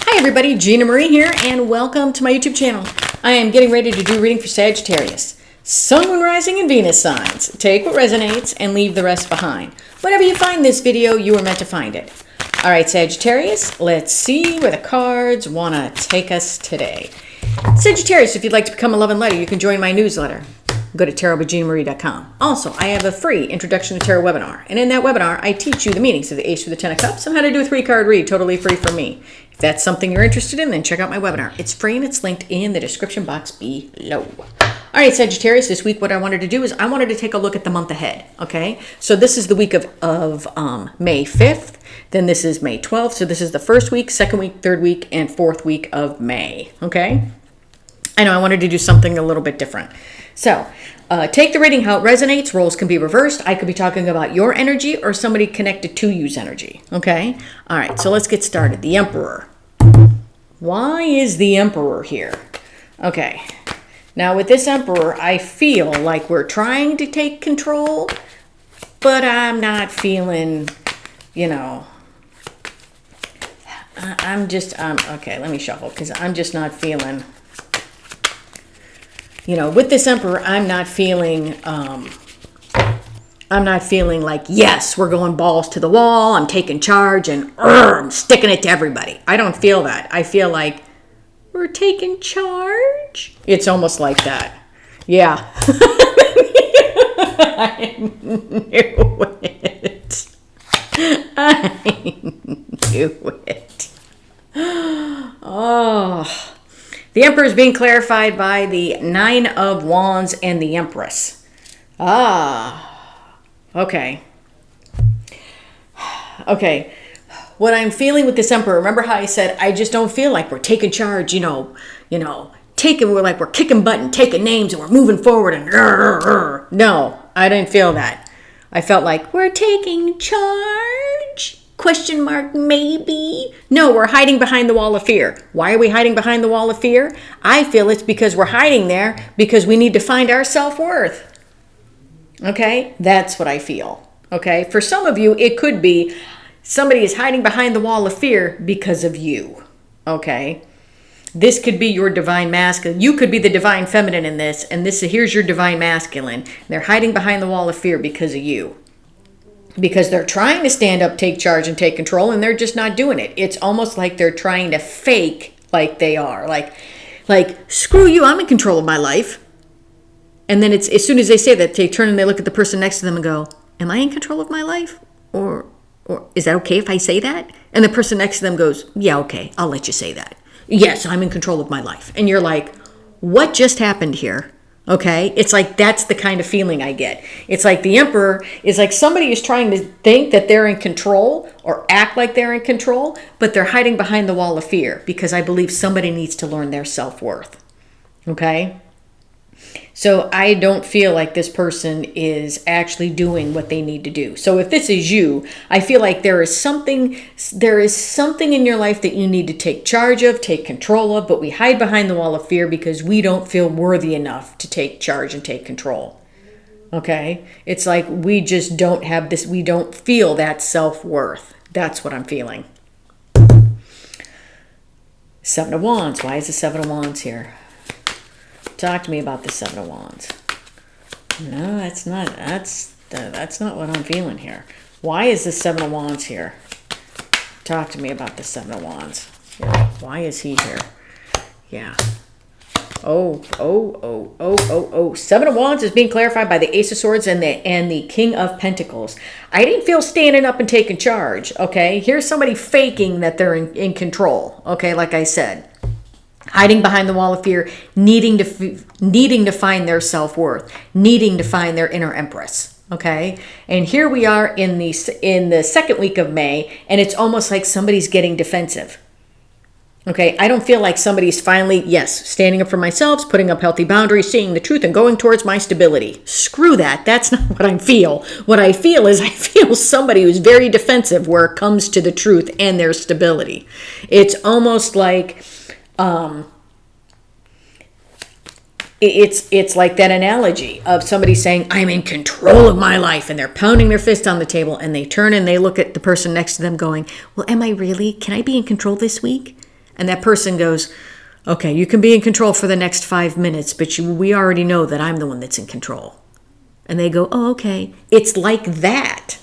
Hi everybody, Gina Marie here, and welcome to my YouTube channel. I am getting ready to do reading for Sagittarius. Sun, Moon, Rising, and Venus signs. Take what resonates and leave the rest behind. Whenever you find this video, you are meant to find it. All right, Sagittarius, let's see where the cards want to take us today. Sagittarius, if you'd like to become a love and lighter, you can join my newsletter. Go to tarotbyginamarie.com. Also, I have a free Introduction to Tarot webinar. And in that webinar, I teach you the meanings of the Ace through the Ten of Cups and how to do a 3-card read totally free from me. If that's something you're interested in, then check out my webinar. It's free and it's linked in the description box below. All right, Sagittarius, this week what I wanted to do is I wanted to take a look at the month ahead, okay? So this is the week of May 5th. Then this is May 12th. So this is the first week, second week, third week, and fourth week of May, okay? I know I wanted to do something a little bit different. So take the reading how it resonates. Roles can be reversed. I could be talking about your energy or somebody connected to you's energy. Okay? All right, so let's get started. The Emperor. Why is the Emperor here? Okay. Now with this Emperor, I feel like we're trying to take control, but I'm not feeling, you know, okay, let me shuffle because I'm just not feeling. You know, with this Emperor, I'm not feeling like, yes, we're going balls to the wall, I'm taking charge, and I'm sticking it to everybody. I don't feel that. I feel like we're taking charge. It's almost like that. Yeah. I knew it. I knew it. Oh. The Emperor is being clarified by the Nine of Wands and the Empress. Okay. Okay. What I'm feeling with this Emperor, remember how I said, I just don't feel like we're taking charge, we're kicking butt and taking names and we're moving forward and no, I didn't feel that. I felt like we're taking charge? Question mark, maybe? No, we're hiding behind the wall of fear. Why are we hiding behind the wall of fear? I feel it's because we're hiding there because we need to find our self-worth. Okay? That's what I feel. Okay? For some of you, it could be somebody is hiding behind the wall of fear because of you. Okay? This could be your divine masculine. You could be the divine feminine in this, and here's your divine masculine. They're hiding behind the wall of fear because of you. Because they're trying to stand up, take charge, and take control, and they're just not doing it. It's almost like they're trying to fake like they are. Like screw you, I'm in control of my life. And then it's as soon as they say that, they turn and they look at the person next to them and go, am I in control of my life? Or is that okay if I say that? And the person next to them goes, yeah, okay, I'll let you say that. Yes, I'm in control of my life. And you're like, what just happened here? Okay, it's like that's the kind of feeling I get. It's like the Emperor is like somebody is trying to think that they're in control or act like they're in control, but they're hiding behind the wall of fear because I believe somebody needs to learn their self-worth. Okay, so I don't feel like this person is actually doing what they need to do. So if this is you, I feel like there is something in your life that you need to take charge of, take control of, but we hide behind the wall of fear because we don't feel worthy enough to take charge and take control. Okay? It's like we just don't have this, we don't feel that self-worth. That's what I'm feeling. Seven of Wands. Why is the Seven of Wands here? Talk to me about the Seven of Wands. No, that's not what I'm feeling here. Why is the Seven of Wands here? Talk to me about the Seven of Wands. Yeah. Why is he here? Yeah. Oh. Seven of Wands is being clarified by the Ace of Swords and the King of Pentacles. I didn't feel standing up and taking charge, okay? Here's somebody faking that they're in control, okay, like I said. Hiding behind the wall of fear, needing to find their self-worth, needing to find their inner empress. Okay, and here we are in the second week of May, and it's almost like somebody's getting defensive. Okay, I don't feel like somebody's finally, yes, standing up for myself, putting up healthy boundaries, seeing the truth, and going towards my stability. Screw that. That's not what I feel. What I feel is I feel somebody who's very defensive where it comes to the truth and their stability. It's almost like it's like that analogy of somebody saying, I'm in control of my life, and they're pounding their fist on the table, and they turn and they look at the person next to them going, well, am I really? Can I be in control this week? And that person goes, okay, you can be in control for the next 5 minutes, but we already know that I'm the one that's in control. And they go, oh, okay. It's like that.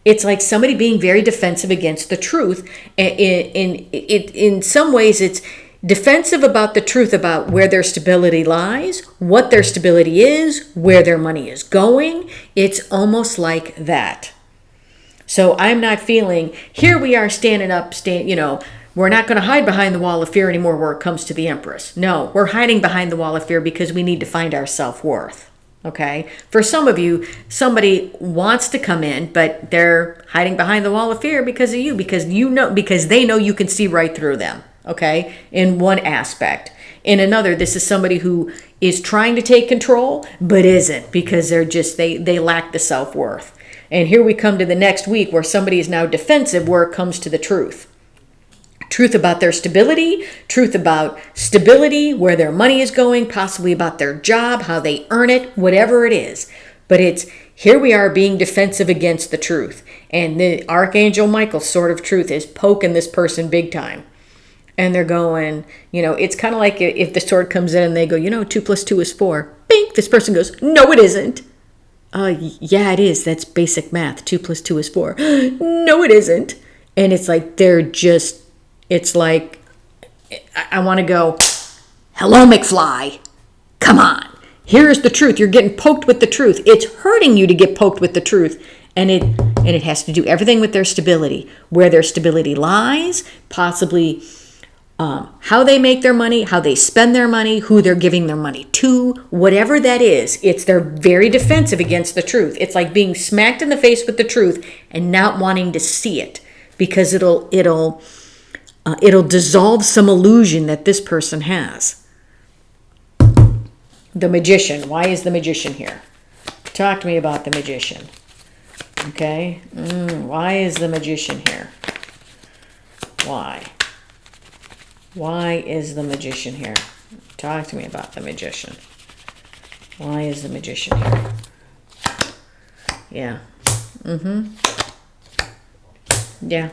It's like somebody being very defensive against the truth. In some ways, it's defensive about the truth about where their stability lies, what their stability is, where their money is going. It's almost like that. So I'm not feeling, here we are standing up, we're not going to hide behind the wall of fear anymore where it comes to the Empress. No, we're hiding behind the wall of fear because we need to find our self-worth. Okay? For some of you, somebody wants to come in, but they're hiding behind the wall of fear because of you, because they know you can see right through them. Okay? In one aspect. In another, this is somebody who is trying to take control, but isn't, because they lack the self-worth. And here we come to the next week where somebody is now defensive where it comes to the truth. Truth about their stability, truth about stability, where their money is going, possibly about their job, how they earn it, whatever it is. But here we are being defensive against the truth. And the Archangel Michael's sword of truth is poking this person big time. And they're going, it's kind of like if the sword comes in and they go, 2 + 2 is 4. Bink, this person goes, no, it isn't. Yeah, it is. That's basic math. 2 + 2 is 4. No, it isn't. And it's like it's like, I want to go, hello, McFly. Come on. Here's the truth. You're getting poked with the truth. It's hurting you to get poked with the truth. And it has to do everything with their stability, where their stability lies, possibly how they make their money, how they spend their money, who they're giving their money to, whatever that is. They're very defensive against the truth. It's like being smacked in the face with the truth and not wanting to see it, because it'll dissolve some illusion that this person has. The Magician. Why is the Magician here? Talk to me about the Magician. Okay? Why is the Magician here? Why? Why is the Magician here? Talk to me about the Magician. Why is the Magician here? Yeah. Yeah.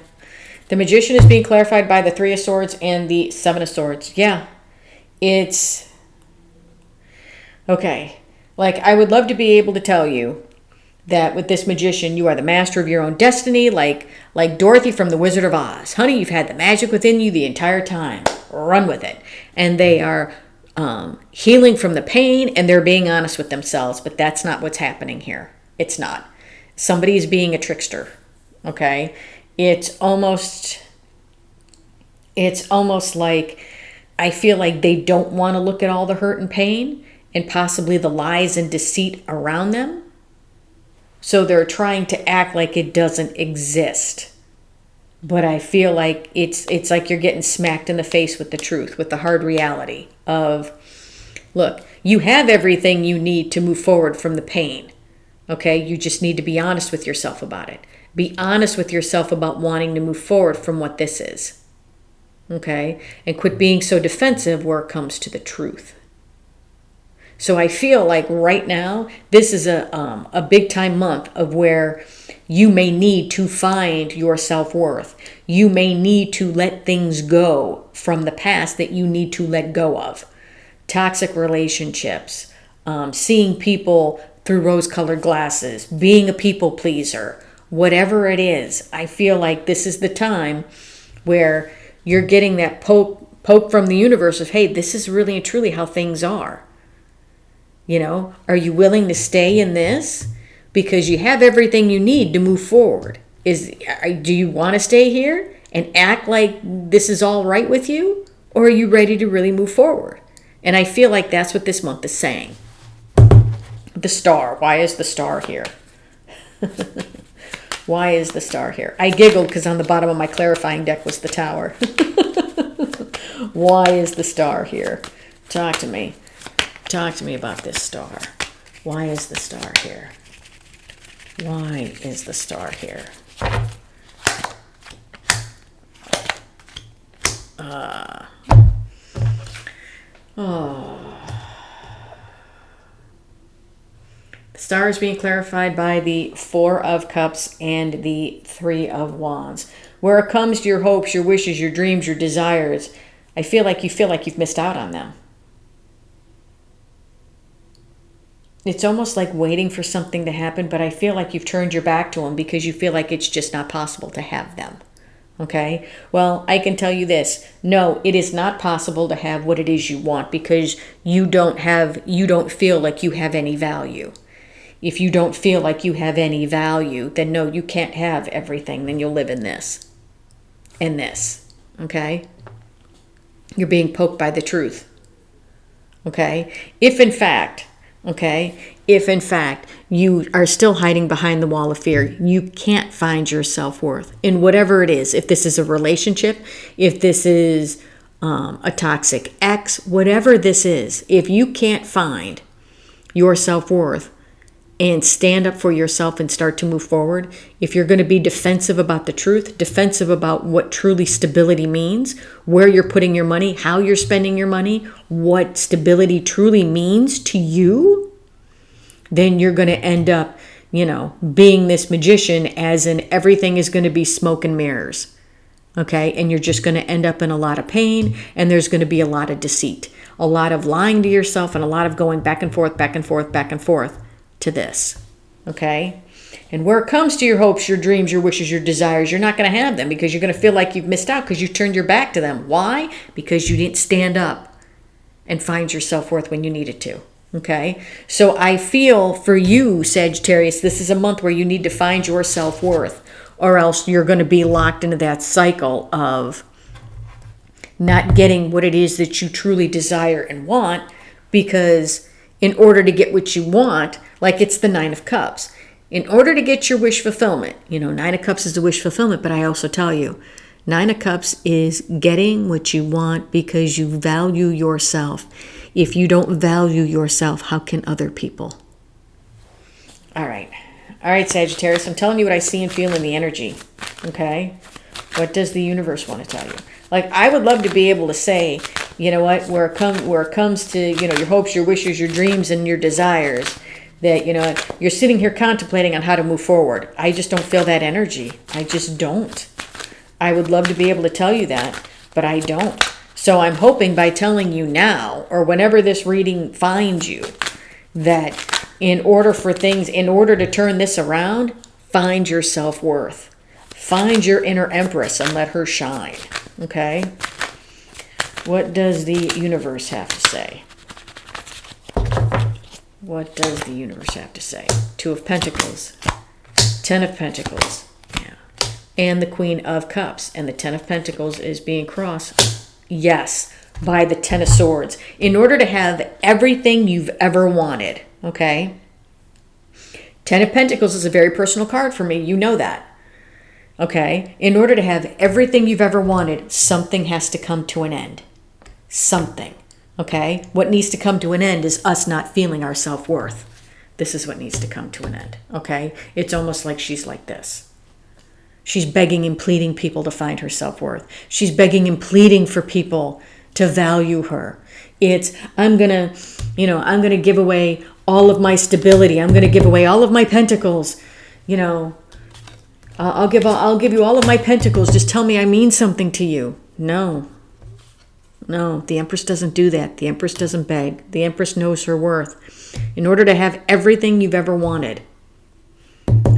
The Magician is being clarified by the 3 of Swords and the 7 of Swords. Yeah. It's... Okay. Like, I would love to be able to tell you that with this Magician, you are the master of your own destiny, like Dorothy from The Wizard of Oz. Honey, you've had the magic within you the entire time. Run with it. And they are healing from the pain, and they're being honest with themselves, but that's not what's happening here. It's not. Somebody is being a trickster. Okay? It's almost like, I feel like they don't want to look at all the hurt and pain and possibly the lies and deceit around them. So they're trying to act like it doesn't exist. But I feel like it's like you're getting smacked in the face with the truth, with the hard reality of, look, you have everything you need to move forward from the pain. Okay? You just need to be honest with yourself about it. Be honest with yourself about wanting to move forward from what this is. Okay? And quit being so defensive where it comes to the truth. So I feel like right now, this is a big time month of where you may need to find your self-worth. You may need to let things go from the past that you need to let go of. Toxic relationships, seeing people through rose-colored glasses, being a people pleaser, whatever it is. I feel like this is the time where you're getting that poke from the universe of, hey, this is really and truly how things are. Are you willing to stay in this? Because you have everything you need to move forward. Do you want to stay here and act like this is all right with you? Or are you ready to really move forward? And I feel like that's what this month is saying. The Star. Why is the Star here? Why is the Star here? I giggled because on the bottom of my clarifying deck was the Tower. Why is the Star here? Talk to me. Talk to me about this Star. Why is the Star here? Why is the Star here? The Star is being clarified by the 4 of Cups and the 3 of Wands. Where it comes to your hopes, your wishes, your dreams, your desires, I feel like you've missed out on them. It's almost like waiting for something to happen, but I feel like you've turned your back to them because you feel like it's just not possible to have them. Okay? Well, I can tell you this. No, it is not possible to have what it is you want because you don't feel like you have any value. If you don't feel like you have any value, then no, you can't have everything. Then you'll live in this. In this. Okay? You're being poked by the truth. Okay? If in fact you are still hiding behind the wall of fear, you can't find your self-worth in whatever it is. If this is a relationship, if this is a toxic ex, whatever this is, if you can't find your self-worth and stand up for yourself and start to move forward, if you're going to be defensive about the truth, defensive about what truly stability means, where you're putting your money, how you're spending your money, what stability truly means to you, then you're going to end up, being this magician, as in everything is going to be smoke and mirrors. Okay? And you're just going to end up in a lot of pain, and there's going to be a lot of deceit, a lot of lying to yourself, and a lot of going back and forth, back and forth, back and forth to this. Okay? And where it comes to your hopes, your dreams, your wishes, your desires, you're not going to have them because you're going to feel like you've missed out because you turned your back to them. Why? Because you didn't stand up and find your self-worth when you needed to. Okay? So I feel for you, Sagittarius, this is a month where you need to find your self-worth, or else you're going to be locked into that cycle of not getting what it is that you truly desire and want, because in order to get what you want, like it's the Nine of Cups, in order to get your wish fulfillment, Nine of Cups is the wish fulfillment, but I also tell you, Nine of Cups is getting what you want because you value yourself. If you don't value yourself, how can other people? All right, Sagittarius, I'm telling you what I see and feel in the energy. Okay? What does the universe want to tell you? Like, I would love to be able to say, where it comes to, your hopes, your wishes, your dreams, and your desires, that, you're sitting here contemplating on how to move forward. I just don't feel that energy. I just don't. I would love to be able to tell you that, but I don't. So I'm hoping by telling you now, or whenever this reading finds you, that in order to turn this around, find your self-worth. Find your inner empress and let her shine. Okay? What does the universe have to say? What does the universe have to say? Two of Pentacles. 10 of Pentacles. Yeah. And the Queen of Cups. And the 10 of Pentacles is being crossed. Yes. By the 10 of Swords. In order to have everything you've ever wanted. Okay? 10 of Pentacles is a very personal card for me. You know that. Okay? In order to have everything you've ever wanted, something has to come to an end. Something. Okay? What needs to come to an end is us not feeling our self-worth. This is what needs to come to an end. Okay? It's almost like she's like this. She's begging and pleading people to find her self-worth. She's begging and pleading for people to value her. It's, I'm gonna give away all of my stability. I'm gonna give away all of my pentacles. I'll give you all of my pentacles. Just tell me I mean something to you. No, the Empress doesn't do that. The Empress doesn't beg. The Empress knows her worth. In order to have everything you've ever wanted,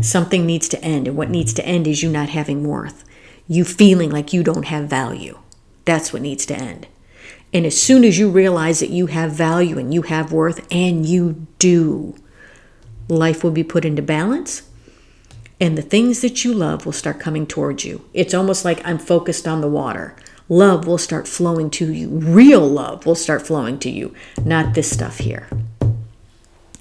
something needs to end. And what needs to end is you not having worth. You feeling like you don't have value. That's what needs to end. And as soon as you realize that you have value and you have worth, and you do, life will be put into balance. And the things that you love will start coming towards you. It's almost like I'm focused on the water. Love will start flowing to you. Real love will start flowing to you. Not this stuff here.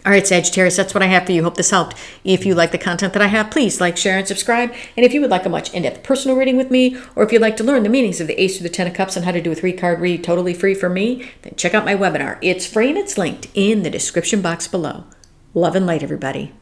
All right, Sagittarius, that's what I have for you. Hope this helped. If you like the content that I have, please like, share, and subscribe. And if you would like a much in-depth personal reading with me, or if you'd like to learn the meanings of the Ace through the 10 of Cups and how to do a 3-card read totally free from me, then check out my webinar. It's free and it's linked in the description box below. Love and light, everybody.